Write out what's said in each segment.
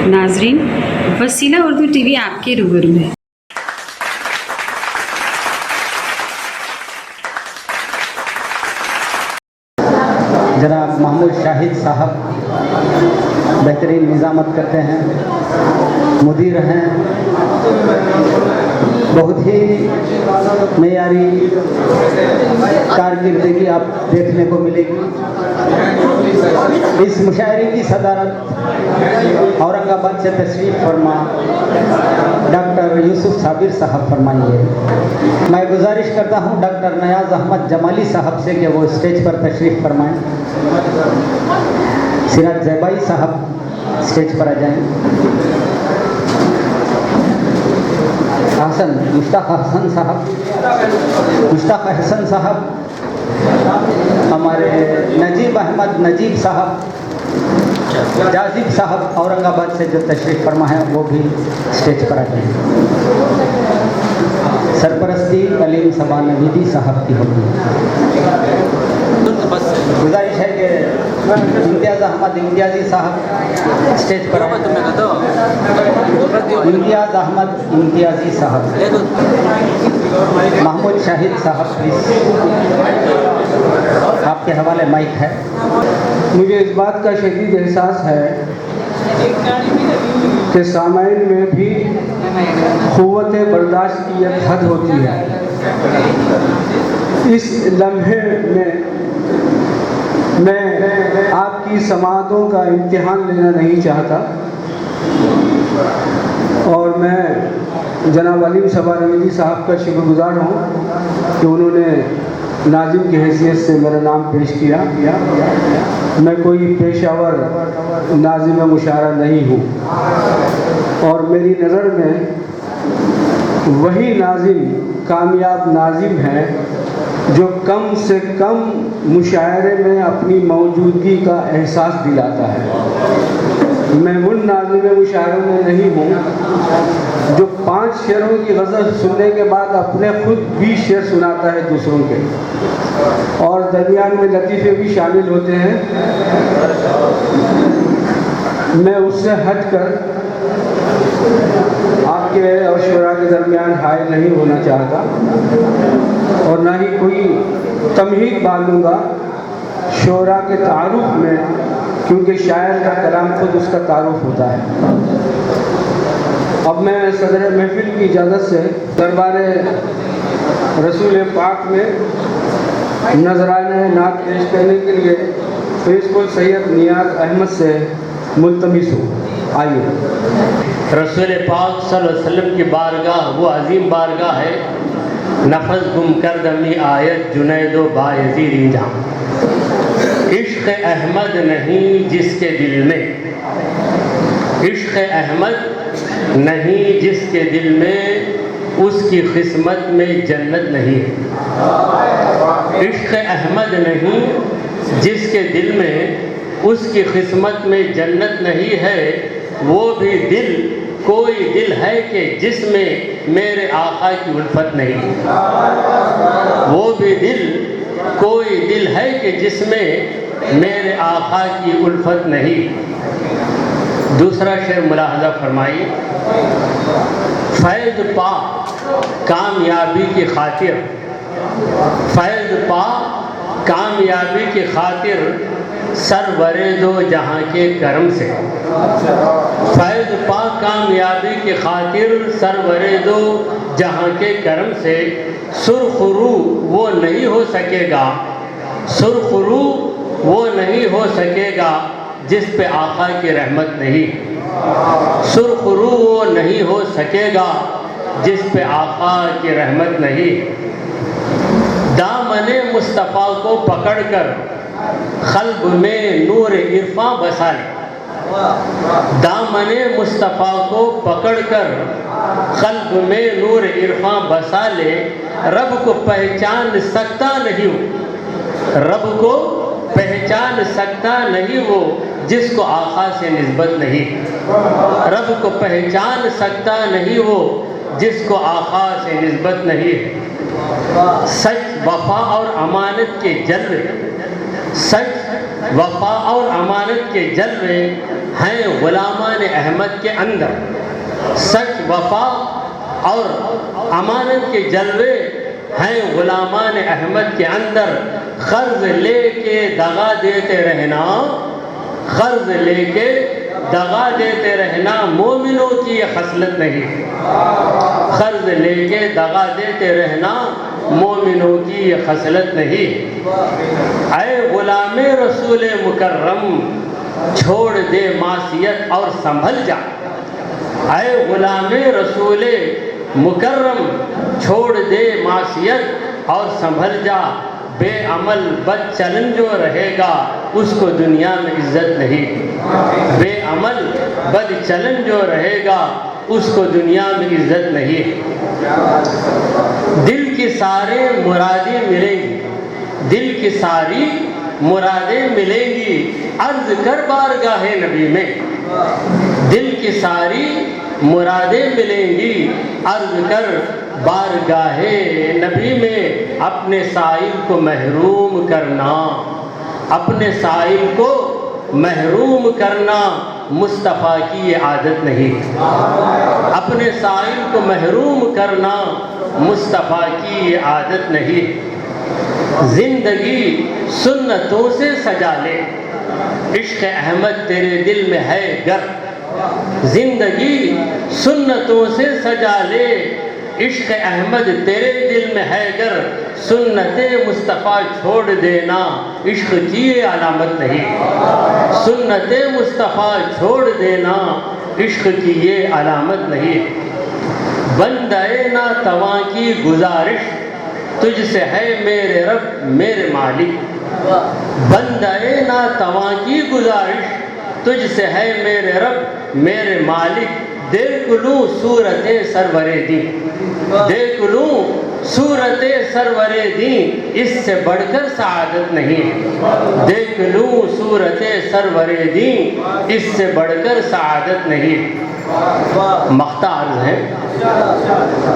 नाजरीन, वसीला उर्दू टीवी आपके रूबरू है। जनाब महमूद शाहिद साहब बेहतरीन निज़ामत करते हैं, मुदीर हैं, बहुत ही मेयारी कारकर्दगी आप देखने को मिलेगी। इस मुशायरे की सदारत औरंगाबाद से तशरीफ़ फरमा डॉक्टर यूसुफ साबिर साहब फरमाइए। मैं गुजारिश करता हूँ डॉक्टर नयाज अहमद जमाली साहब से कि वो स्टेज पर तशरीफ़ फरमाएँ। सिराज ज़ैबाई साहब स्टेज पर आ जाएं। मुश्ताक हसन साहब, हमारे नजीब अहमद नजीब साहब, जाजिब साहब औरंगाबाद से जो तशरीफ़ फरमा है वो भी स्टेज पर आ जाएं। सरपरस्ती अलीम सबा नवीदी साहब की होगी। गुजारिश है कि इम्तियाज़ अहमद इम्तियाज़ी साहब स्टेज पर। इम्तियाज़ अहमद इम्तियाज़ी साहब, महमूद शाहिद साहब प्लीज़, आपके हवाले माइक है। मुझे इस बात का शदीद एहसास है कि सामाइन में भी क़ुव्वत बर्दाश्त की एक हद होती है। इस लम्हे में मैं आपकी समाअतों का इम्तिहान लेना नहीं चाहता और मैं जनाब अलीम सबा नवीदी साहब का शुक्रगुज़ार हूँ कि उन्होंने नाज़िम की हैसियत से मेरा नाम पेश किया। मैं कोई पेशावर नाज़िम मुशायरा नहीं हूँ और मेरी नज़र में वही नाज़िम कामयाब नाज़िम है जो कम से कम मुशायरे में अपनी मौजूदगी का एहसास दिलाता है। मैं उन नाज़िम मुशायरों में नहीं हूँ जो 5 शेरों की गज़ल सुनने के बाद अपने खुद 20 शेर सुनाता है दूसरों के, और दरमियान में लतीफ़े भी शामिल होते हैं। मैं उससे हट कर आपके और शुरा के दरमियान हायल नहीं होना चाहता और ना ही कोई तमहीद बांधूंगा शुरा के तारुफ में, क्योंकि शायर का कलाम खुद उसका तारुफ होता है। अब मैं सदर महफिल की इजाज़त से दरबार रसूल पाक में नजराने नात पेश करने के लिए प्रिंसिपल सैयद नियाज़ अहमद से मुल्तमिस हूँ। आइए। रसूल पाक सल्लल्लाहु अलैहि वसल्लम की बारगाह वो अजीम बारगाह है। नफस गुम कर दमी आयत जुनैदो बायज़ीद जाम। इश्क़ अहमद नहीं जिसके दिल में, इश्क़ अहमद नहीं जिसके दिल में, उसकी किस्मत में जन्नत नहीं है। इश्क़ अहमद नहीं जिसके दिल में, उसकी किस्मत में जन्नत नहीं है। वो भी दिल कोई दिल है कि जिसमें मेरे आका की उल्फत नहीं। वो भी दिल कोई दिल है कि जिसमें मेरे आका की उल्फत नहीं। दूसरा शेर मुलाहजा फरमाइए। फैज़ पा कामयाबी की खातिर, फैज़ पा कामयाबी की खातिर सरवरे दो जहाँ के करम से। फैज़ पा कामयाबी की खातिर सरवरे दो जहाँ के करम से। सुरखरू वो नहीं हो सकेगा, सुरखरू वो नहीं हो सकेगा जिस पे आका की रहमत नहीं। सुरखरू वो नहीं हो सकेगा जिस पे आका की रहमत नहीं। दामने मुस्तफ़ा को पकड़कर क़ल्ब में नूर इरफां बसा ले। दामने मुस्तफ़ा को पकड़कर क़ल्ब में नूर इरफां बसा ले। रब को पहचान सकता नहीं वो, रब को पहचान सकता नहीं वो जिसको आका से निस्बत नहीं। रब को पहचान सकता नहीं वो जिसको आका से निस्बत नहीं। सच वफ़ा और अमानत के जलवे, सच वफा और अमानत के जलवे हैं गुलामान अहमद के अंदर। सच, वफा और अमानत के जलवे हैं गुलामान अहमद के अंदर। कर्ज लेके दगा देते रहना, कर्ज लेके दगा देते रहना मोमिनों की ये खसलत नहीं। कर्ज लेके दगा देते रहना मोमिनों की ये खसलत नहीं। ऐ गुलाम रसूल मुकर्रम छोड़ दे मासियत और संभल जा। ऐ गुलाम रसूल मुकर्रम छोड़ दे मासियत और संभल जा। बेअमल बद चलन जो रहेगा उसको दुनिया में इज्जत नहीं। बेअमल बद चलन जो रहेगा उसको दुनिया में इज्जत नहीं। दिल की सारी मुरादें मिलेंगी, दिल की सारी मुरादें मिलेंगी, अर्ज कर बारगाहे नबी में। दिल की सारी मुरादें मिलेंगी, अर्ज कर बारगाहे नबी में। अपने साइल को महरूम करना, अपने साइल को महरूम करना मुस्तफ़ा की ये आदत नहीं। अपने साइल को महरूम करना मुस्तफ़ा की ये आदत नहीं। जिंदगी सुन्नतों से सजा ले, इश्क़ अहमद तेरे दिल में है गर। जिंदगी सुन्नतों से सजा ले, इश्क़ अहमद तेरे दिल में है गर। सुन्नते मुस्तफ़ा छोड़ देना इश्क़ की ये अलामत नहीं। सुन्नते मुस्तफ़ा छोड़ देना इश्क़ की ये अलामत नहीं। बंदे ना तवा की गुजारिश तुझसे है मेरे रब मेरे मालिक। बंदे ना तवा की गुजारिश तुझसे है मेरे रब मेरे मालिक। देख लूँ सूरते सरवरे दी, देख लूँ सूरते सरवरे दी, इससे बढ़कर सआदत नहीं। देख लूँ सूरते सरवरे दी, इससे बढ़कर सआदत नहीं। मख्ता अर्ज़ है,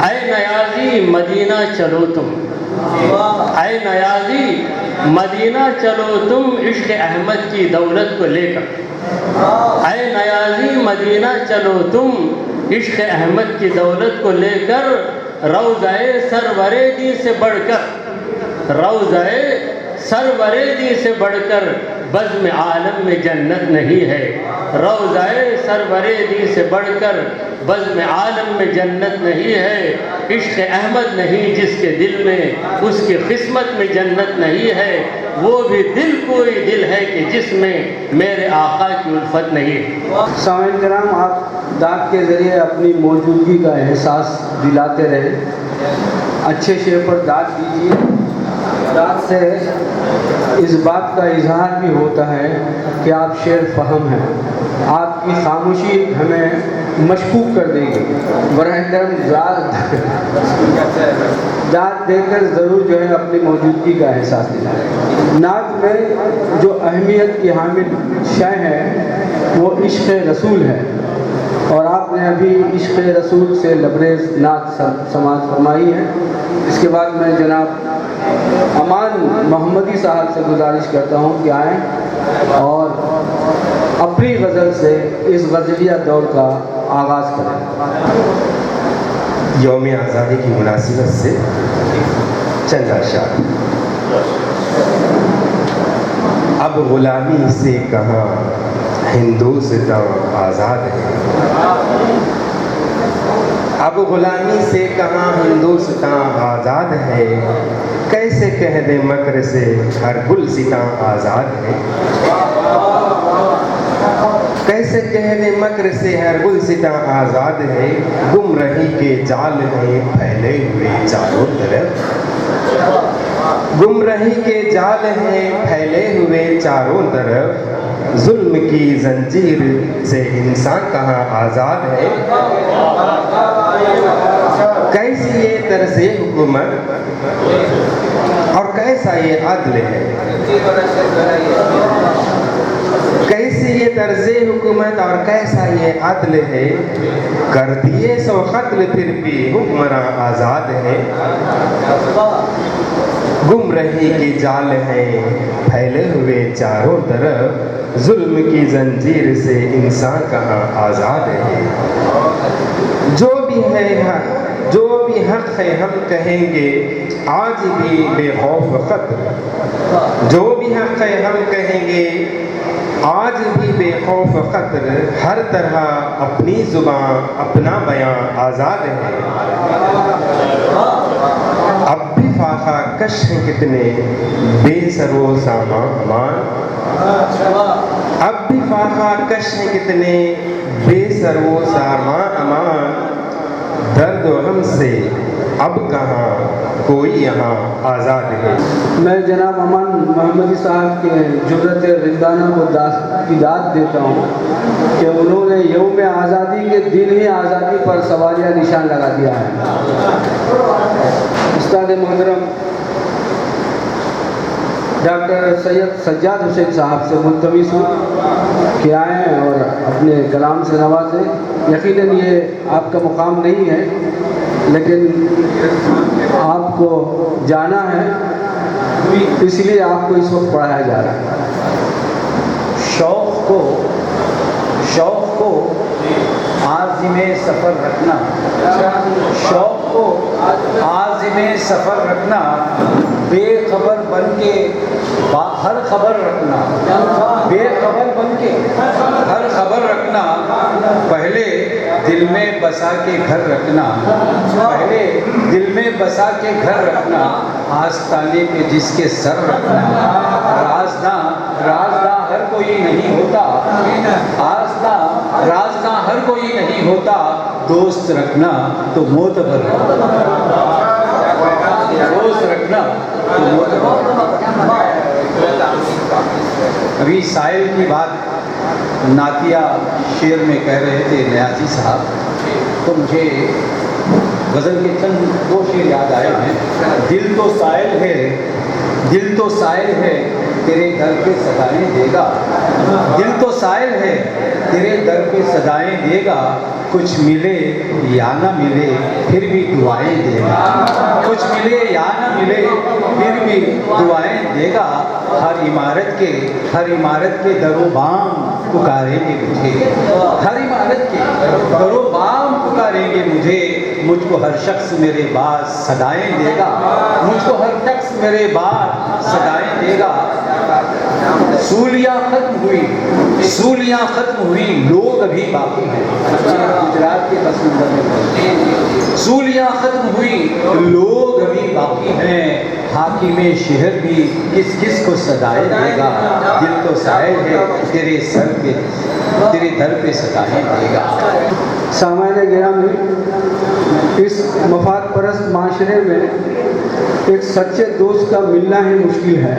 ऐ नयाज़ी मदीना चलो तुम, ऐ नयाज़ी मदीना चलो तुम इश्क़ अहमद की दौलत को लेकर। ऐ नयाज़ी मदीना चलो तुम इश्क़ अहमद की दौलत को लेकर। रौज़ाए सरवरे दी से बढ़कर, रौज़ाए सरवरे दी से बढ़कर बज़्म आलम में जन्नत नहीं है। रौज़ाए सरवरे दी से बढ़कर बज़्म आलम में जन्नत नहीं है। इश्क़ अहमद नहीं जिसके दिल में, उसकी किस्मत में जन्नत नहीं है। वो भी दिल कोई दिल है कि जिसमें मेरे आका की उल्फत नहीं है। सामईन किराम, आप दाद के ज़रिए अपनी मौजूदगी का एहसास दिलाते रहे। अच्छे शेर पर दाद दीजिए। दाद से इस बात का इजहार भी होता है कि आप शेर फहम हैं। आपकी खामोशी हमें मशकूक कर देगी। बरहकरम दाद देकर ज़रूर जो है अपनी मौजूदगी का एहसास दिलाएं। नात में जो अहमियत की हामिल शय है वो इश्क़ रसूल है, और आपने अभी इश्क़ रसूल से लबरेज़ नात समाअत फरमाई है। इसके बाद मैं जनाब अमान मोहम्मदी साहब से गुजारिश करता हूँ कि आएँ और अपनी गज़ल से इस गज़लिया दौर का आगाज़ करें। यौम आज़ादी की मुनासिबत से चंद अशआर। अब ग़ुलामी से कहाँ हिंदुस्तां आज़ाद है। अब ग़ुलामी से कहाँ हिंदुस्तां आज़ाद है। कैसे कह दे मकर से हर गुलसितां आज़ाद है। कैसे कह दे मकर से हर गुलसितां आज़ाद है। गुमराही के जाल हैं फैले हुए चारों तरफ। गुमराही के जाल हैं फैले हुए चारों तरफ। जुल्म की जंजीर से इंसान कहाँ आज़ाद है। कैसी ये तर्ज़े हुकूमत और कैसा ये अदल है। कैसी ये तर्ज़े हुकूमत और कैसा ये अदल है। कर दिए सौ क़त्ल फिर भी हुक्मरां आज़ाद है। गुमराही के जाल हैं फैले हुए चारों तरफ, जुल्म की जंजीर से इंसान कहाँ आज़ाद है। जो भी हक है हम कहेंगे आज भी बेखौफ क़द्र, जो भी हक है हम कहेंगे आज भी बेखौफ क़द्र, हर तरह अपनी ज़ुबान अपना बयां आज़ाद है। अब भी फाखा कश हैं कितने बेसरो सामान, अब भी फाखा कश हैं कितने बेसरो सामान, दर्द गम से अब कहाँ कोई यहाँ आज़ाद है। मैं जनाब अमान मोहम्मदी साहब के जुर्रत रिंदाना को दाद देता हूँ कि उन्होंने यौम आज़ादी के दिन ही आज़ादी पर सवालिया निशान लगा दिया है। उस्ताद मोहतरम डॉक्टर सैयद सज्जाद हुसैन साहब से मुल्तमिस हूँ कि आएँ और अपने कलाम से नवाजें। यकीनन ये आपका मुकाम नहीं है, लेकिन आपको जाना है, इसलिए आपको इस वक्त पढ़ाया जा रहा है। शौक़ को आज़िमे सफ़र रखना, शौक़ को आज़िमे सफ़र रखना, बेखबर बन के हर खबर रखना, बेखबर बन के हर खबर रखना, पहले दिल में बसा के घर रखना, पहले दिल में बसा के घर रखना, आस्ताने पे जिसके सर रखना, राज़दां हर कोई नहीं होता, राज़दां हर कोई नहीं होता, दोस्त रखना तो मोतबर, दोस्त रखना तो मोतबर। अभी साहिल की बात नातिया शेर में कह रहे थे न्याजी साहब, तो मुझे गज़ल के चंद दो शेर याद आए हैं। दिल तो साहिल है, दिल तो साहिल है, तेरे दर पे सदाएं देगा, दिल तो साहिल है, तेरे दर पे सदाएं देगा, कुछ मिले या ना मिले फिर भी दुआएं देगा, कुछ मिले या ना मिले फिर भी दुआएं देगा, हर इमारत के दरोबाम पुकारेंगे मुझे, हर इमारत के दरोबाम पुकारेंगे मुझे, मुझको हर शख्स मेरे बाद सदाएं देगा, मुझको हर शख्स मेरे बाद सदाएं देगा। सूलियाँ खत्म हुई लोग अभी बाकी हैं, गुजरात के बस में सूलियाँ खत्म हुई लोग अभी बाकी हैं, हाकिमे शहर भी किस किस को सदाएं देगा, दिल तो साहिल है, तेरे दर पे सदाएं देगा। सामान्य गिरामी, इस मफाद परस्त माशरे में एक सच्चे दोस्त का मिलना ही मुश्किल है।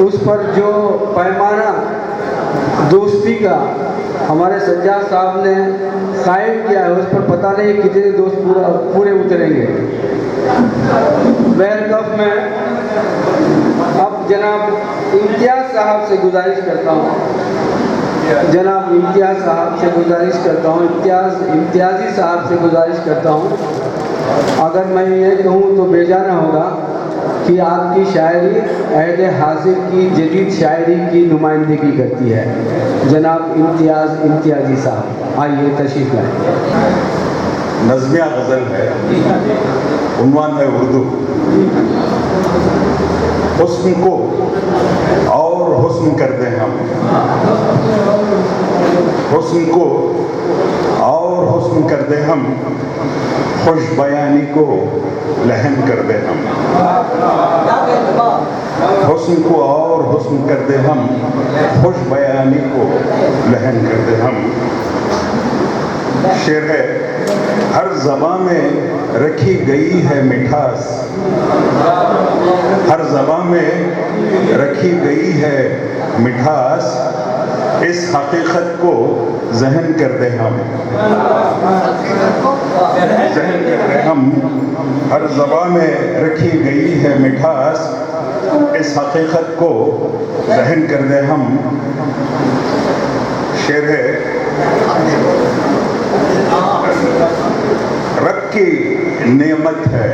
उस पर जो पैमाना दोस्ती का हमारे सज्जाद साहब ने कायम किया है, उस पर पता नहीं कितने दोस्त पूरे उतरेंगे। बैरकफ में अब जनाब इम्तियाज़ साहब से गुजारिश करता हूँ, इम्तियाज़ी साहब से गुजारिश करता हूँ, अगर मैं ये कहूँ तो बेजाना होगा कि आपकी शायरी अहद हाजिर की जदीद शायरी की नुमाइंदगी करती है। जनाब इम्तियाज़ी साहब आइए तशरीफ़ लाएँ। नज़्मिया गज़ल है, उन्वान है उर्दू। हुस्न को और हुस्न कर दें हम, हुस्न को और हुस्न कर दें हम, खुश बयानी को लहन कर दें हम, हुस्न को और हुस्न कर दें हम, खुश बयानी को लहन कर दें हम। शेर है, हर ज़बां में रखी गई है मिठास, हर ज़बां में रखी गई है मिठास, इस हकीकत को ज़हन कर दे हम, ज़हन कर दे हम, हर ज़बां में रखी गई है मिठास, इस हकीकत को ज़हन कर दे हम। शेर है, रब की नेमत है,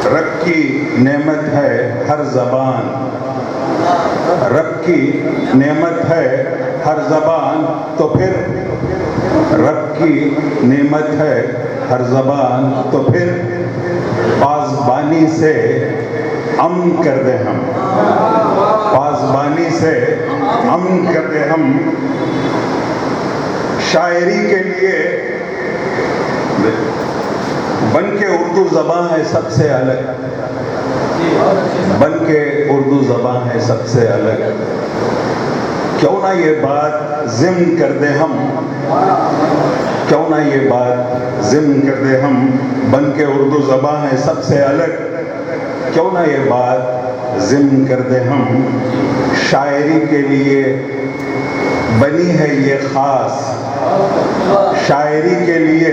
रब की नेमत हर ज़बान, रब की नेमत है हर ज़बान, तो फिर रब की नेमत है हर ज़बान, तो फिर पाज़बानी से अमन कर दे हम, पाज़बानी से अमन कर दे हम। शायरी के लिए बन के उर्दू ज़बान है सबसे अलग, बन के उर्दू ज़बान है सबसे अलग। क्यों ना ये बात ज़िम्न कर दे हम, क्यों ना ये बात ज़िम्न कर दे हम, बन के उर्दू ज़बान है सबसे अलग। क्यों ना ये बात ज़िम्न कर दे हम, शायरी के लिए बनी है ये ख़ास, शायरी के लिए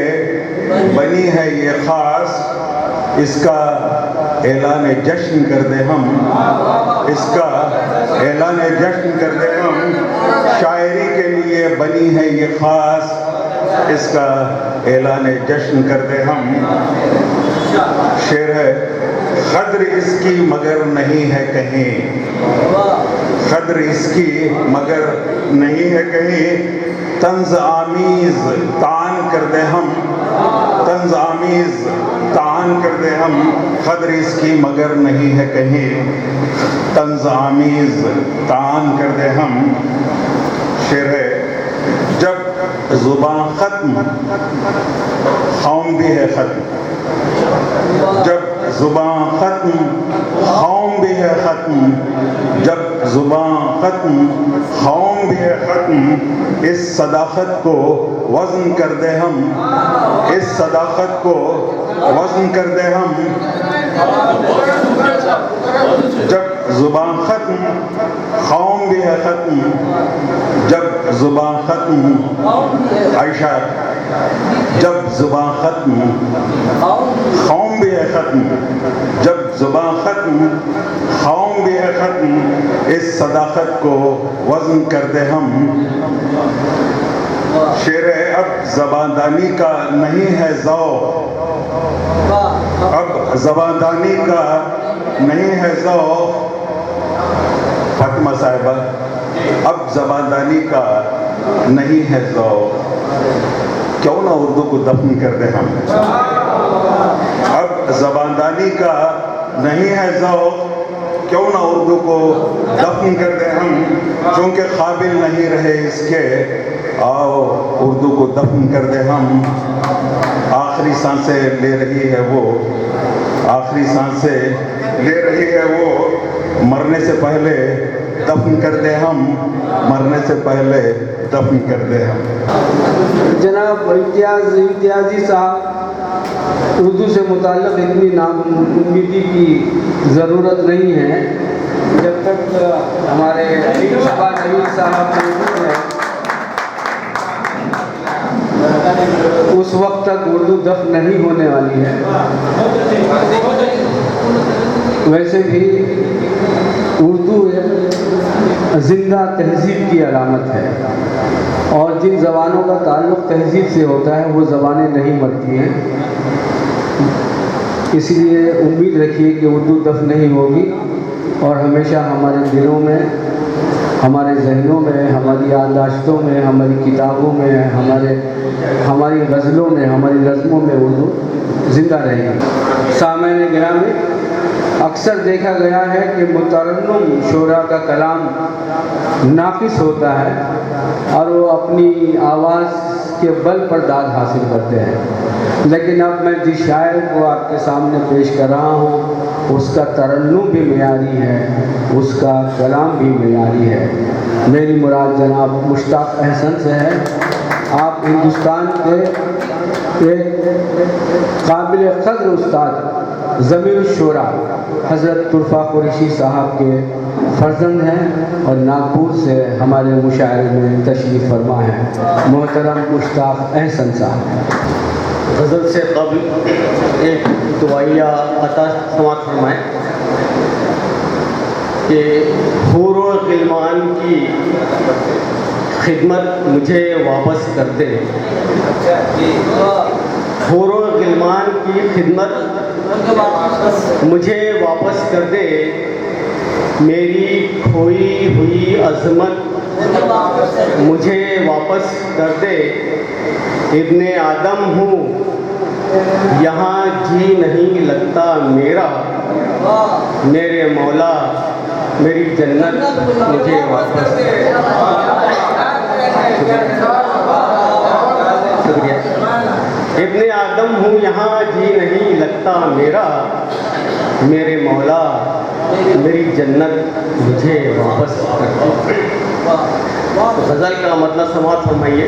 बनी है ये ख़ास। इसका ऐलान जश्न कर दे हम, इसका ऐलान जश्न कर दे हम। शायरी के लिए बनी है ये ख़ास, इसका ऐलान जश्न कर दे हम। शेर है, क़द्र इसकी मगर नहीं है कहीं, क़द्र इसकी मगर नहीं है कहीं। तंज़ आमीज़ तान कर दे हम, तंज़ आमीज़ तान कर दे हम। क़द्र इसकी मगर नहीं है कहीं, तंज़ आमीज़ तान कर दे हम। शेर है, जब ज़ुबान ख़त्म ख़ौम भी है ख़त्म, जब ज़ुबान ख़त्म ख़ौम भी है ख़त्म, जब ज़ुबान ख़त्म ख़ौम भी है ख़त्म। इस सदाक़त को वज़न कर दे हम, इस सदाक़त को वज़न कर दे हम। जब ज़ुबान ख़त्म ख़ौम भी है ख़त्म, जब ज़ुबान ख़त्म आयशा, जब ज़ुबान ख़त्म ख़ौम भी है ख़त्म, जब ज़ुबान ख़त्म ख़ौम भी है ख़त्म। इस सदाक़त को वज़न कर दे हम। शेर है, अब ज़बानदानी का नहीं है ज़ौक़, अब ज़बानदानी का नहीं है ज़ौक़। फातिमा साहिबा, अब ज़बानदानी का नहीं है ज़ौक़, क्यों ना उर्दू को दफन कर दे हम। अब ज़बानदानी का नहीं है ज़ौक़, क्यों ना उर्दू को दफन कर दे हम। क्योंकि काबिल नहीं रहे इसके, आओ उर्दू को दफन कर दे हम। आखिरी सांसें ले रही है वो, आखिरी सांसें ले रही है वो। मरने से पहले दफन कर दे हम, मरने से पहले दफन कर दे हम। जनाब इम्तियाज़ी साहब, उर्दू से मुताल्लिक़ इतनी नाउम्मीदी की ज़रूरत नहीं है। जब तक हमारे शबा नवीन साहब मौजूद हैं, उस वक्त तक उर्दू दफ़न नहीं होने वाली है। वैसे भी उर्दू एक ज़िंदा तहज़ीब की अलामत है, और जिन ज़बानों का ताल्लुक़ तहज़ीब से होता है वो ज़बानें नहीं मरती हैं। इसलिए उम्मीद रखिए कि उर्दू दफ़न नहीं होगी, और हमेशा हमारे दिलों में, हमारे ज़हनों में, हमारी याददाश्तों में, हमारी किताबों में, हमारी गज़लों में, हमारी नज़्मों में उर्दू ज़िंदा रहेगी। सामईन गिरामी, अक्सर देखा गया है कि मुतरन्नुम शोरा का कलाम नाक़िस होता है और वो अपनी आवाज़ के बल पर दाद हासिल करते हैं। लेकिन अब मैं जिस शायर को आपके सामने पेश कर रहा हूँ, उसका तरन्नुम भी मेयारी है, उसका कलाम भी मेयारी है। मेरी मुराद जनाब मुश्ताक़ अहसन से है। आप हिंदुस्तान के एक काबिल क़द्र उस्ताद ज़मीर शोरा हज़रत तुरफ़ा कुरैशी साहब के फ़र्जंद हैं, और नागपुर से हमारे मुशायरे में तशरीफ़ फरमा है मोहतरम मुश्ताक़ अहसन साहब। गज़ल से क़ब्ल एक दुआइया अता समात फरमाएँ कि हूर व ग़िलमान की खिदमत मुझे वापस कर दे, हूर व ग़िलमान की खिदमत मुझे वापस कर दे। मेरी खोई हुई अजमत मुझे वापस कर दे। इब्ने आदम हूँ यहाँ जी नहीं लगता मेरा, मेरे मौला मेरी जन्नत मुझे वापस दे। शुक्रिया। इब्ने आदम हूँ यहाँ जी नहीं लगता मेरा, मेरे मौला मेरी जन्नत मुझे वापस कर दे। तो गज़ल का मतलब समाप्त फरमाइए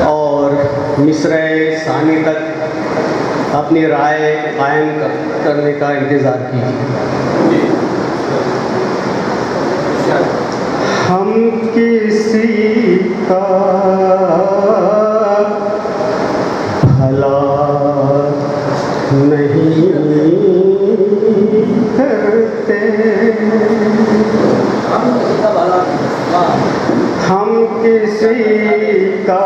और मिसरे सानी तक अपनी राय कायम करने का इंतज़ार कीजिए। हम किसी का भला नहीं करते, हम किसी का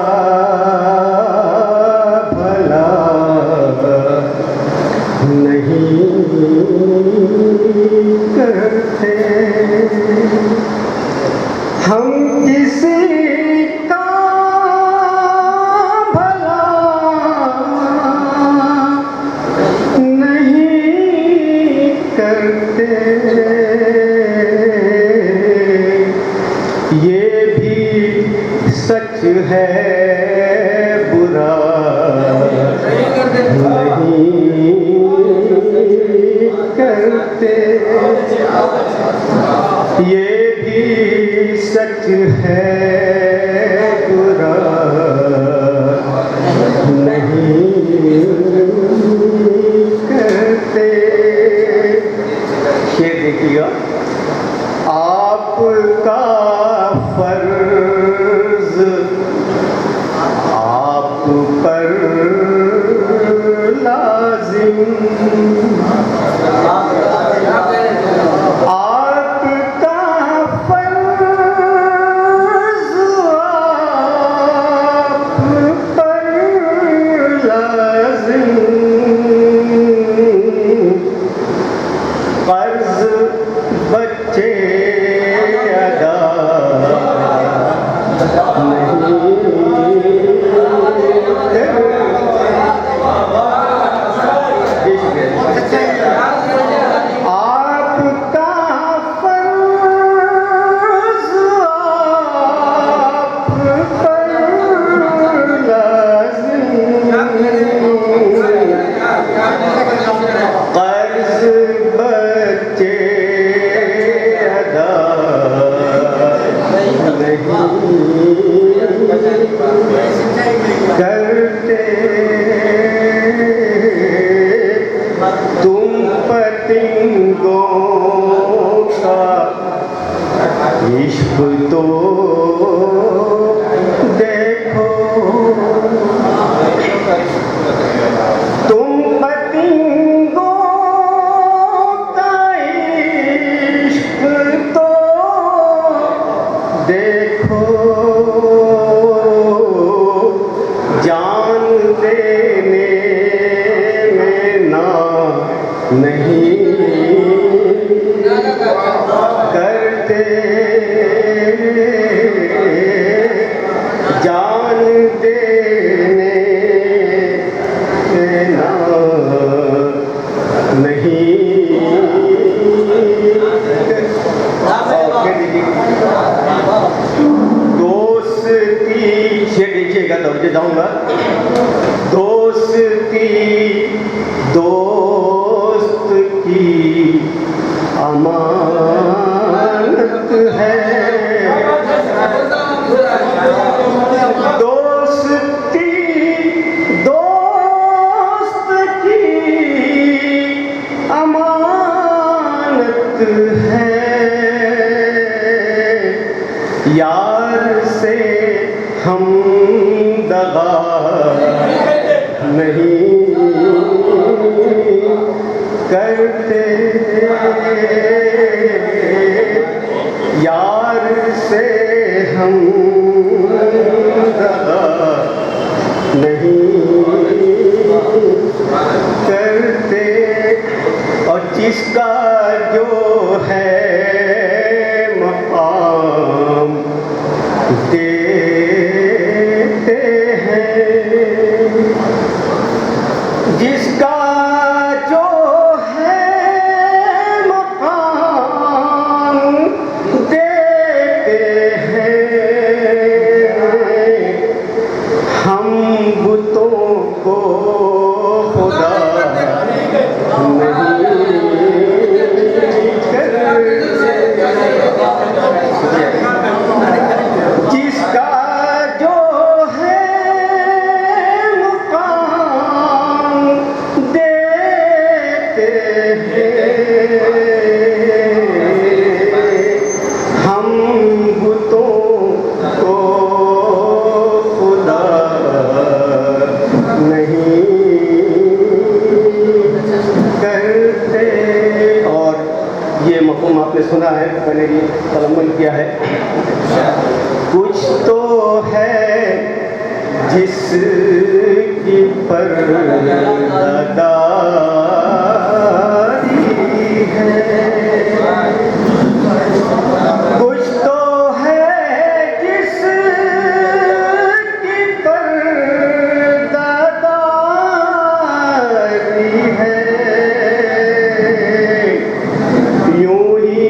भला नहीं करते, हम किसी का भला नहीं करते, ये भी सच है बुरा नहीं करते, ये भी सच है बुरा नहीं करते। शेर देखिएगा। आपका फर्ज आप पर लाजिम, आपका फर्ज आप पर लाजिम, कर्ज बच्चे अदा आपका फर्ज आप पर लाज़िम, कर्ज बच्चे अदा करते, तुम पतिंगों का इश्क तो देखो, तुम पतिंगों का इश्क तो देखो, जान देने में ना नहीं करते, जान देने में ना नहीं दोस्ती से देखिएगा तब से जाऊंगा। दोस्ती दोस्त की अमानत है, दोस्ती दोस्त की अमानत है, यार से हम दगा नहीं करते, यार से हम दगा नहीं करते, और जिसका जो है जिसकी पर्दादारी है, कुछ तो है जिसकी पर्दादारी है, यूं ही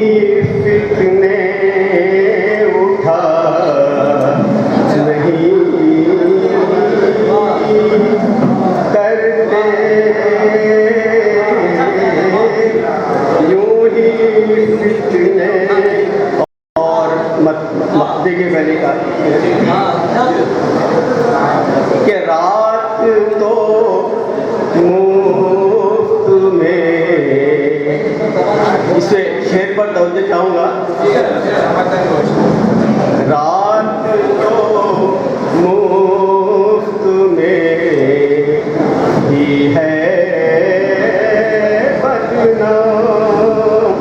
फितने उठा नहीं करते, यूं ही फितने। और मक्ते के पहले का कि रात तो मुफ्त में, इसे शेर पर तवज्जो चाहूँगा। रात तो मुफ्त में ही है बदनाम,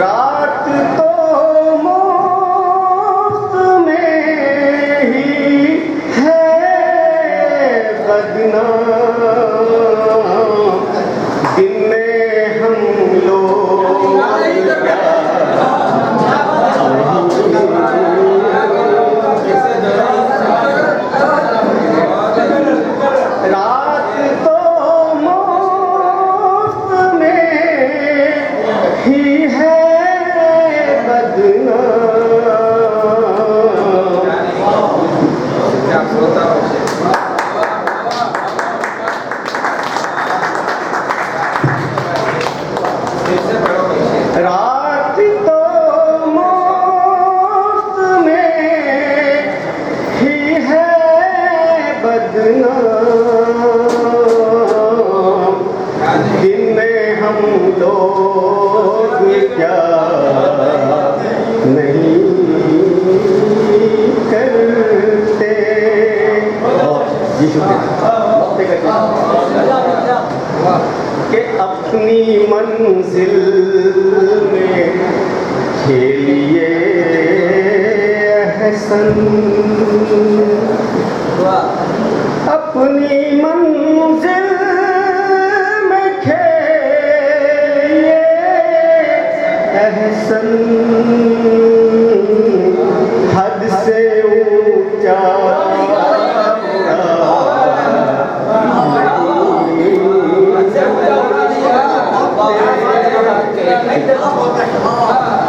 रात तो मुफ्त में ही है बदनाम, दिन में हम लोग रात तो मुफ्त में ही है बदनाम, रात तो मुफ्त में ही है बदनाम, दिन में हम लोग क्या नहीं करते। और ये शुक्रिया कि अपनी मंजिल में खेलिए हसन, अपनी मंजिल में खेलिए हसन, हद से ऊंचा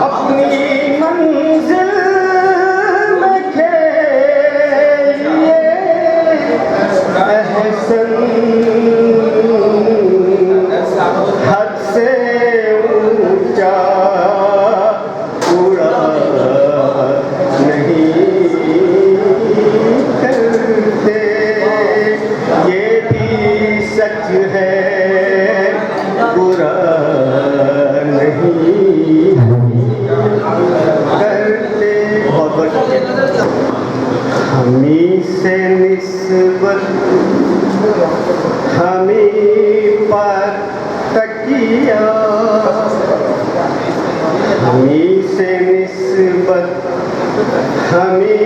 अपनी मंजिल में खेलिए एहसन, हद से ऊंचा उड़ा नहीं करते, ये भी सच है बुरा नहीं करते। बहुत हमी से निस्बत हमी पर तकिया, हमी से निस्बत हमी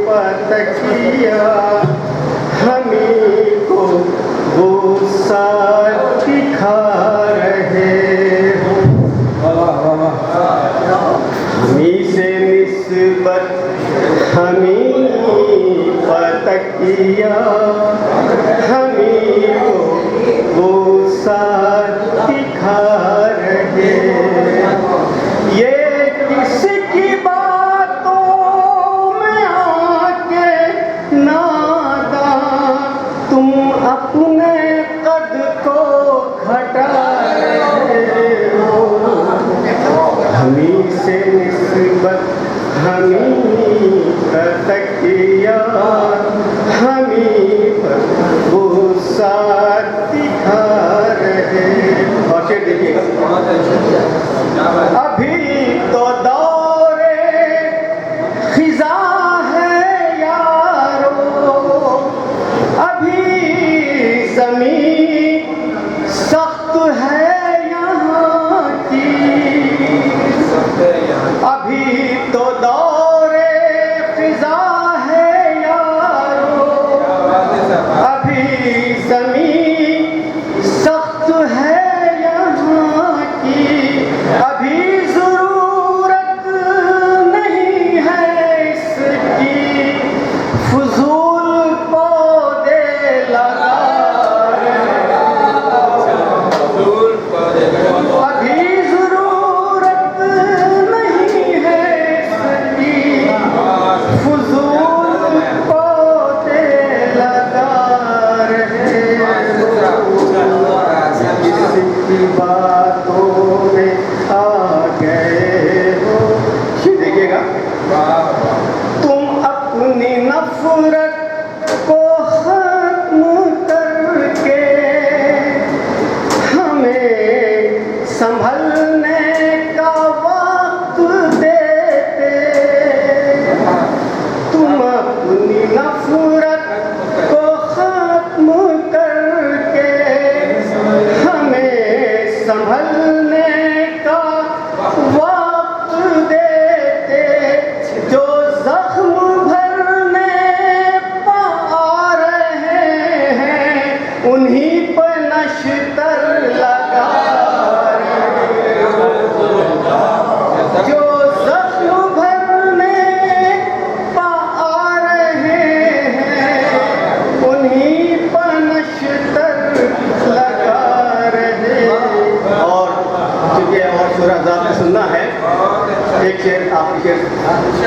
पर तकिया, हमी को वो साथ दिखा रहे हो, हमी से निस्बत हमी पर तकिया, हमी को वो साथ दिखा रहे, ये किसकी बातों में आके नादान तुम अपने कद को घटा रहे हो, हमी से निस्बत हमी पर तकिया, हमी पर वो साथ दिखा रहे। और शेर देखिएगा, अभी तो दौरे खिजा है यारो, अभी ज़मीन सख्त है यहाँ की, अभी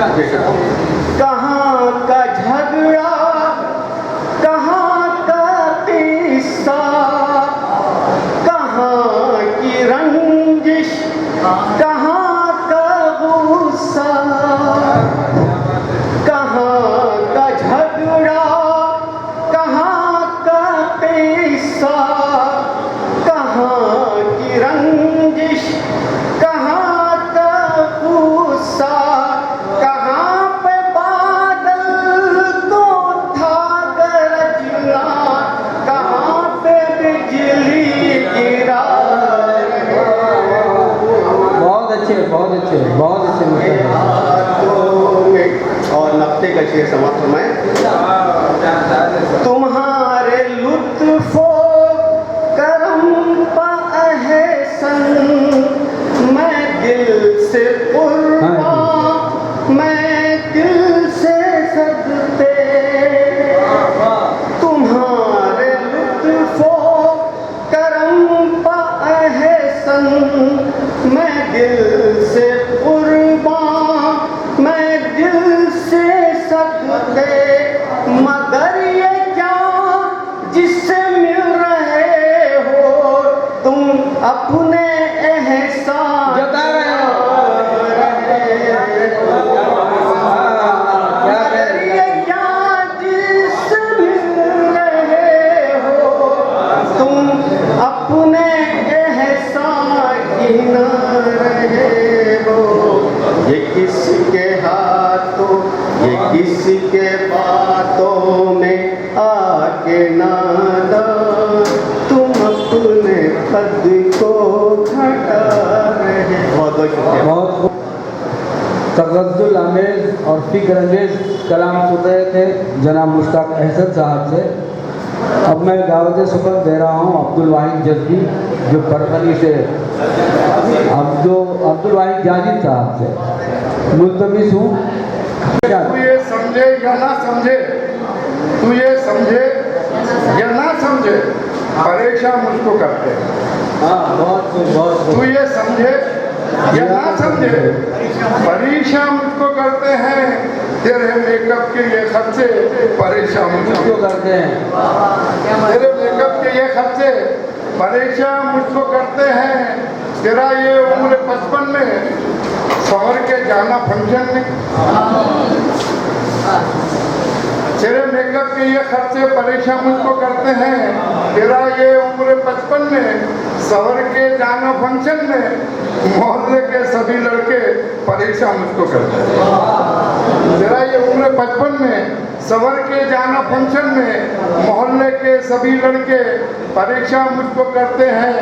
कहाँ का झगड़ा, कहाँ का किस्सा, कहाँ की रंजिश, कहाँ का गुस्सा, कहाँ का झगड़ा, कहाँ का किस्सा, कहाँ की रंजिश, कहाँ का गुस्सा, कहाँ पे बादल को था गरजना, कहाँ पे बिजली गिरा। बहुत अच्छे, बहुत अच्छे, बहुत अच्छे और नक्ते का शेर समाप्त मैं तुम्हारे लुत्फो करम पा एहसन, मैं दिल से कुर्बान, मैं दिल से सजदे, तुम्हारे लुत्फो करम पा एहसन, मैं दिल से कुर्बान, मैं दिल से सजदे, मगर ये क्या जिससे मिल रहे हो तुम अपने एहसान जता रहे हो। मगर ये क्या जिससे मिल रहे हो तुम अपने एहसान गिना रहे हो। ये किसके हाथों, ये किसके बातों में आके नादान तुम अपने कद को घटा रहे। बहुत बहुत शुक्रिया। बहुत तगज़्ज़ुल अमेज़ और फ़िक्र अंगेज़ कलाम सुन रहे थे जनाब मुश्ताक अहसन साहब से। अब मैं दावत सुबह दे रहा हूँ अब्दुल वाहिद जज़्बी, जो बरगनी से अब्दुल वाहिद जाजिद साहब से मुल्तमिस हूँ। तू ये समझे या ना समझे, तू ये समझे या ना समझे, परेशान मुझको करते हैं। हाँ, बहुत तू ये समझे या ना समझे, परेशान मुझको करते हैं। तेरे मेकअप के ये खर्चे परेशान मुझको करते हैं। तेरे मेकअप के ये खर्चे परेशान मुझको करते हैं। तेरा ये उम्र 55 में शहर के जाना फंक्शन में, तेरे मेकअप के ये खर्चे परेशान मुझको करते हैं। तेरा ये उम्र 55 में शहर के जाना फंक्शन में, मोहल्ले के सभी लड़के परेशान मुझको करते हैं। तेरा ये उम्र 55 में शहर के जाना फंक्शन में, मोहल्ले के सभी लड़के परेशान मुझको करते हैं।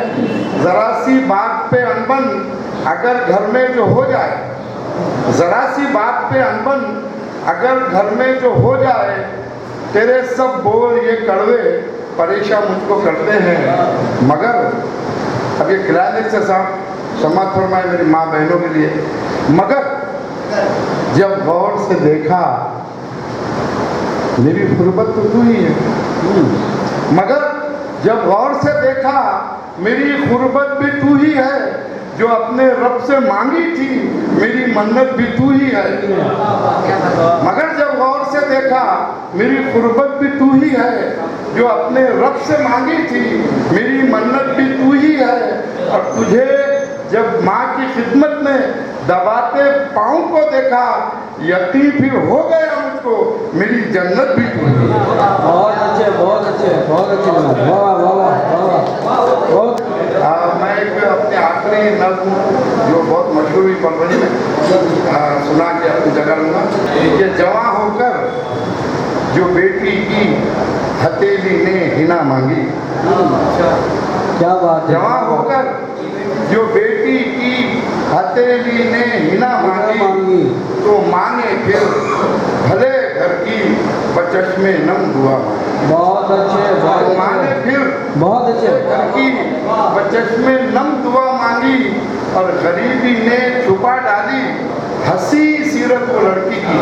जरा सी बात पे अनबन अगर घर में जो हो जाए, जरा सी बात पे अनबन अगर घर में जो हो जाए, तेरे सब बोल ये कड़वे परेशान मुझको करते हैं। मगर अब ये क्लाइमेक्स से साहब समाज फरमाए मेरी माँ बहनों के लिए, मगर जब गौर से देखा मेरी गुर्बत तो तू ही है, मगर जब गौर से देखा मेरी गुर्बत भी तू ही है। जो अपने रब से मांगी थी मेरी मन्नत भी तू ही है। मगर जब गौर से देखा मेरी गुर्बत भी तू ही है। जो अपने रब से मांगी थी मेरी मन्नत भी तू ही है। और तुझे जब माँ की खिदमत में दबाते पाँव को देखा, यकीन फिर हो गया मुझको मेरी जन्नत भी तू ही है। बहुत अच्छे, बहुत अच्छे, बहुत अच्छे जनाब, वाह वाह वाह वाह। बहुत मैं एक अपने आखिरी नज़्म जो बहुत मशहूर हुई परवरी में सुना के अपनी जगह लूँगा। ये जवां होकर जो बेटी की हथेली ने हिना मांगी, क्या बात है। जवां होकर जो बेटी की हथेली ने हिना मांगी, तो मांगे फिर भले घर की बचश्मे नम दुआ मांगी। बहुत अच्छे, तो मांगे फिर बहुत अच्छे। घर की बचश्मे नम दुआ मांगी, और गरीबी ने छुपा डाली हंसी सीरत वो लड़की की।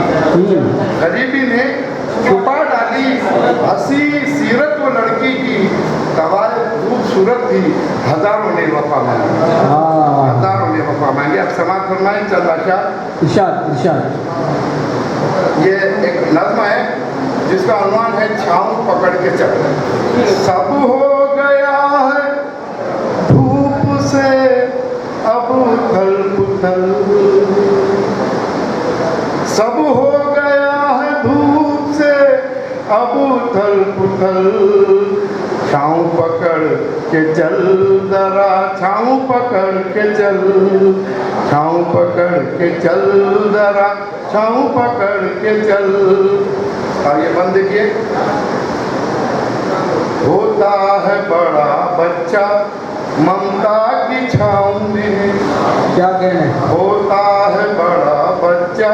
गरीबी ने छुपा डाली हंसी सीरत वो लड़की की। तवाए खूबसूरत थी हजारों ने वफा मांगी, हजारों ने वफा फरमाएंगे। अब समाज फरमाएं चंद अशार। इरशाद इरशाद। ये एक नज़्म है जिसका अनुमान है छाँव पकड़ के चल। सब हो गया है धूप से अब उथल पुथल, सब हो गया है धूप से अब उथल पुथल, छाँव पकड़ के चल जरा, छाँव पकड़ के चल, छाँव पकड़ के चल जरा, छाँव पकड़ के चल। और ये बंद देखिए, होता है बड़ा बच्चा ममता की छाँव में, क्या कहने, होता है बड़ा बच्चा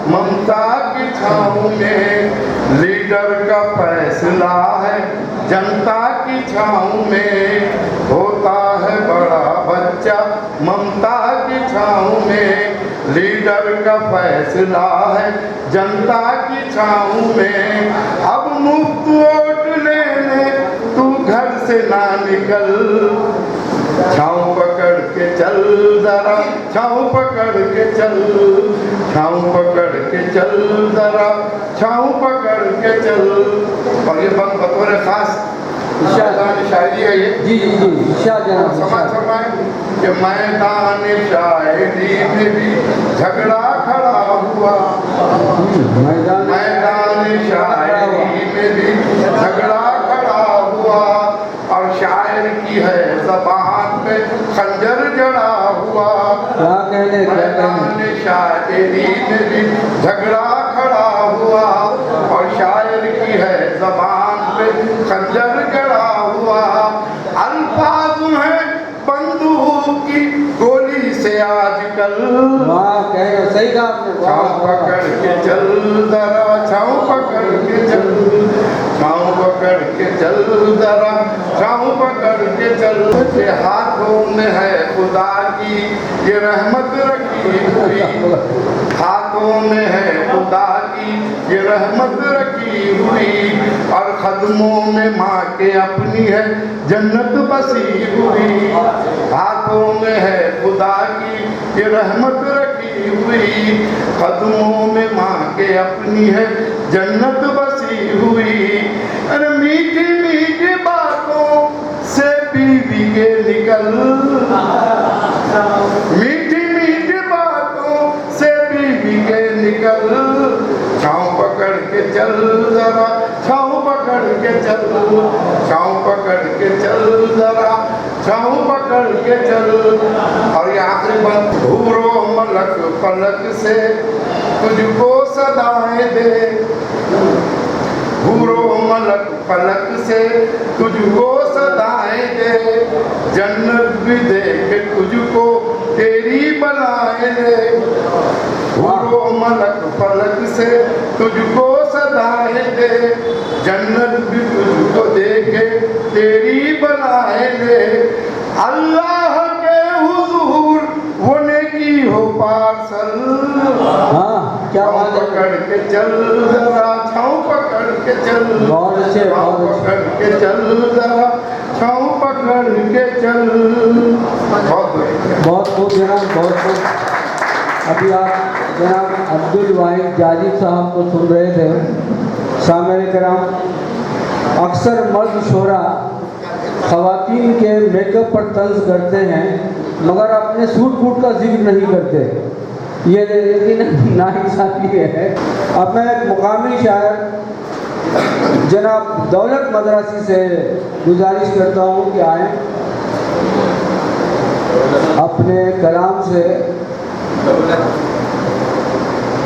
ममता की छाँव में, लीडर का फैसला है जनता की छाँव में, होता है बड़ा बच्चा ममता की छाँव में, लीडर का फैसला है जनता की छाँव में। अब मुफ्त वोट लेने तू घर से ना निकल, छाँव पकड़ के चल जरा, छाँव पकड़ के चल, छाँव पकड़ के चल जरा, छाँव पकड़ के चल। और ये बंद बतौर खास शायरी है ये। जी जी जी इरशाद जनाब। समाज फरमाएं कि मैदान शायरी में भी झगड़ा खड़ा हुआ, मैदान शायरी में भी झगड़ा खड़ा हुआ, और शायर की है ज़बान पे खंजर जड़ा हुआ। क्या कहने, मैदान शायरी में भी झगड़ा खड़ा हुआ, और शायर की है ज़बान पे खंजर जड़ा हुआ। अल्फाज है बंदूक की गोली से आजकल, वाह कहने, सही कहा आपने। छाँव पकड़ के चल जरा, छाँव पकड़ के चल, छाँव पकड़ के चल जरा, छाँव पकड़ के चल। के हाथों में है खुदा की ये रहमत रखी हुई, हाथों में है खुदा की ये रहमत रखी हुई, और कदमों में माँ के अपनी है जन्नत बसी हुई, हाथों में है खुदा की ये रहमत रखी हुई, कदमों में माँ के अपनी है जन्नत बसी हुई। अरे मीठी मीठी बातों से बीवी के निकल, मीठी मीठी बातों से बीवी के निकल, छाँव पकड़ के चल जरा, छाँव पकड़ के चल, छाँव पकड़ के चल जरा, छाँव पकड़ के चल। और ये आखिरी बात, घूरो मलक पलक से तुझको सदाएं दे, घूरो मलक पलक से तुझको सदाएं दे, जन्नत भी दे के तुझको तेरी बनाए दे, घूरो मलक पलक से तुझको सदाएं दे, जन्नत भी तुझको दे के तेरी बनाए दे। अल्लाह के हुजूर वो नेकी हो पार्सल, हाँ क्या बात है। पकड़ के चल जरा, छाँव पकड़ के चल, बहुत अच्छे, छाँव बहुत अच्छे। पकड़ के चल जरा, छाँव पकड़ के चल। बहुत बहुत खूब जनाब, बहुत खूब। अभी आप जनाब अब्दुल वाहिद जाजिब साहब को सुन रहे थे। सामने कराम, अक्सर मर्द शोरा ख़वातीन के मेकअप पर तंज करते हैं, मगर अपने सूट बूट का जिक्र नहीं करते। ये लेकिन नाइंसाफ़ी है। अब मैं एक मुकामी शायर जनाब दौलत मदरासी से गुजारिश करता हूँ कि आए, अपने कलाम से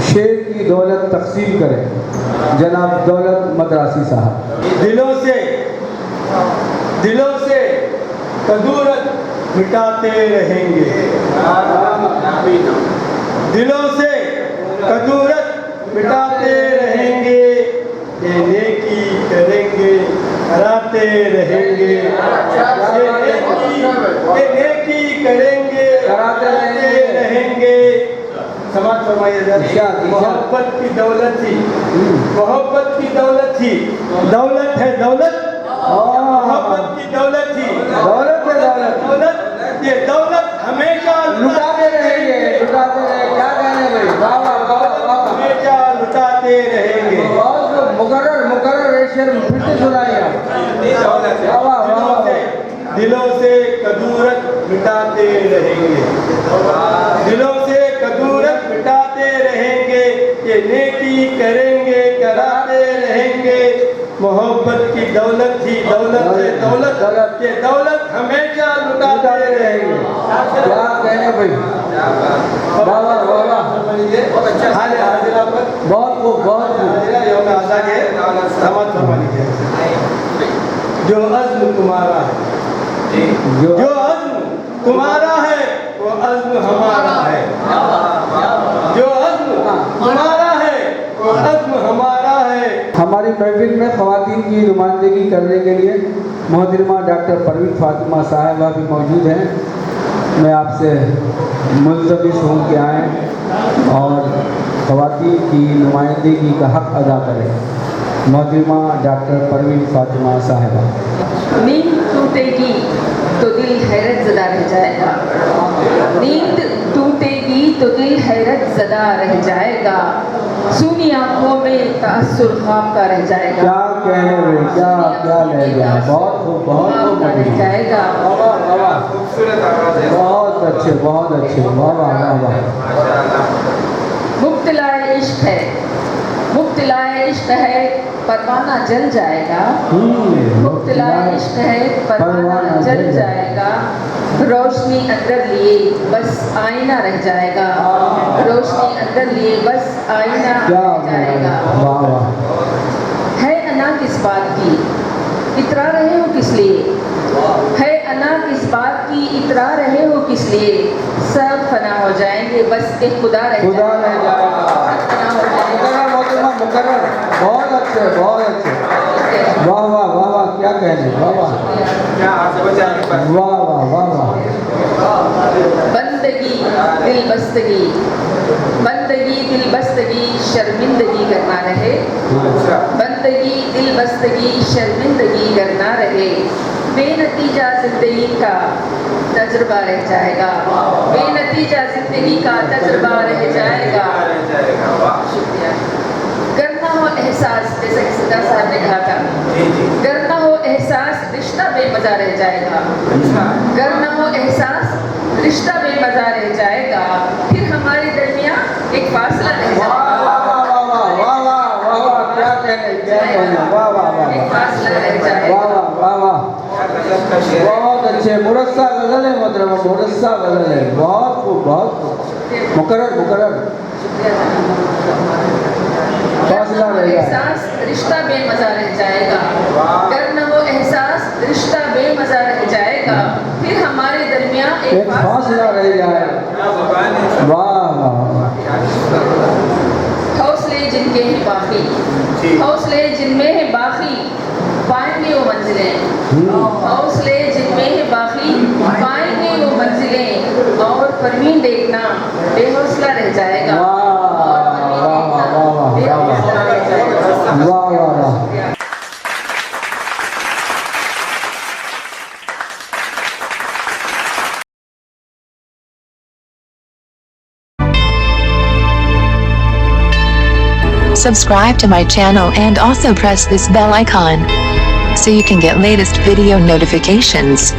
शेर की दौलत तकसीम करें। जनाब दौलत मदरासी साहब। दिलों से कदूरत मिटाते रहेंगे, दिलों से कदूरत मिटाते रहेंगे, ये नेकी करेंगे कराते रहेंगे, ये नेकी करेंगे कराते रहेंगे। समाज फरमाइए, मोहब्बत की दौलत थी, मोहब्बत की दौलत थी, दौलत है दौलत, मोहब्बत की दौलत थी, दौलत है दौलत, दौलत ये दौलत हमेशा लुटाते रहेंगे। शेर फिर से सुनाइए वाह वाह वाह दिलों से कदूरत मिटाते रहेंगे, दिलों से कदूरत मिटाते रहेंगे, ये नेकी करेंगे कराते रहेंगे, मोहब्बत की दौलत ही दौलत है, दौलत ये दौलत हमेशा लुटाते रहेंगे। क्या कहने भाई, वाह वाह वाह वाह, बहुत अच्छा हाल है हाजिरा पर, बहुत खूब बहुत खूब। हाजिरा यौम आज़ा के समाज फरमा लीजिए। जो अज़्म तुम्हारा है, जो अज़्म तुम्हारा है वो अज़्म हमारा है, जो अज़्म तुम्हारा है वो अज़्म हमारा है। हमारी महफिल में ख़वातीन की नुमाइंदगी करने के लिए मोहतरमा डॉक्टर परवीन फातिमा साहिबा भी मौजूद हैं। मैं आपसे मुल्तमिस हूँ कि आएँ और ख़वातीन की नुमाइंदगी का हक़ अदा करें। मोहतरमा डॉक्टर परवीन फातिमा साहिबा। नींद टूटेगी तो दिल हैरत ज़दा रह जाएगा, नींद टूटेगी तो दिल हैरत ज़दा रह जाएगा, सुनी आँखों में तासुर ख्वाब का रह जाएगा। क्या कहने में क्या क्या रह गया, बहुत खूब बहुत खूब रह जाएगा। बहुत अच्छे बहुत अच्छे, वाह वाह वाह वाह। मुब्तलाए इश्क है, मुब्तलाए इश्क है, परवाना जल जाएगा, मुब्तलाए इश्क है, परवाना जल जाएगा, रोशनी अंदर लिए बस आईना रह जाएगा, रोशनी अंदर लिए बस आईना रह जाएगा। वाह वाह। है अना किस बात की, इतरा रहे हो किस लिए, है अना किस बात की, इतरा रहे हो किस लिए, सब फना हो जाएंगे बस एक खुदा रह जाएगा। मुकर्रर, बहुत अच्छे बहुत अच्छे, वाह वाह वाह वाह, क्या कहने, वाह वाह वाह वाह वाह वाह। बंदगी दिल बस्तगी, बंदगी दिल बस्तगी शर्मिंदगी करना रहे, बंदगी दिल बस्तगी शर्मिंदगी करना रहे, बेनतीजा जिंदगी का तजुर्बा रह जाएगा, बेनतीजा जिंदगी का तजुर्बा रह जाएगा। शुक्रिया। करना हो एहसास, जैसे कि सदा साहब ने कहा था, करना हो एहसास रिश्ता बेमजा रह जाएगा, करना हो एहसास रिश्ता बेमजा रह जाएगा, फिर हमारे दरमियान एक फासला रह जाएगा। क्या कहने, क्या कहने, वाह वाह वाह, एक फासला रह जाएगा। वाह वाह वाह, बहुत अच्छे। मुरस्सा गजल है मतलब, मुरस्सा गजल है, बहुत खूब बहुत खूब। मुकर्रर मुकर्रर, फासला रहेगा, एहसास रिश्ता बेमजा रह जाएगा, करना हो एहसास रिश्ता बेमजा रह जाएगा, फिर हमारे दरमियान एक फासला रह जाएगा। वाह वाह। हौसले जिनके हैं बाकी, हौसले जिनमें है बाकी, पाएंगे वो मंजिलें, हौसले जिनमें है बाकी, पाएंगे वो मंजिलें, और परवीन देखना बेहौसला रह जाएगा। वाह वाह वाह। Subscribe to my channel and also press this bell icon so you can get latest video notifications.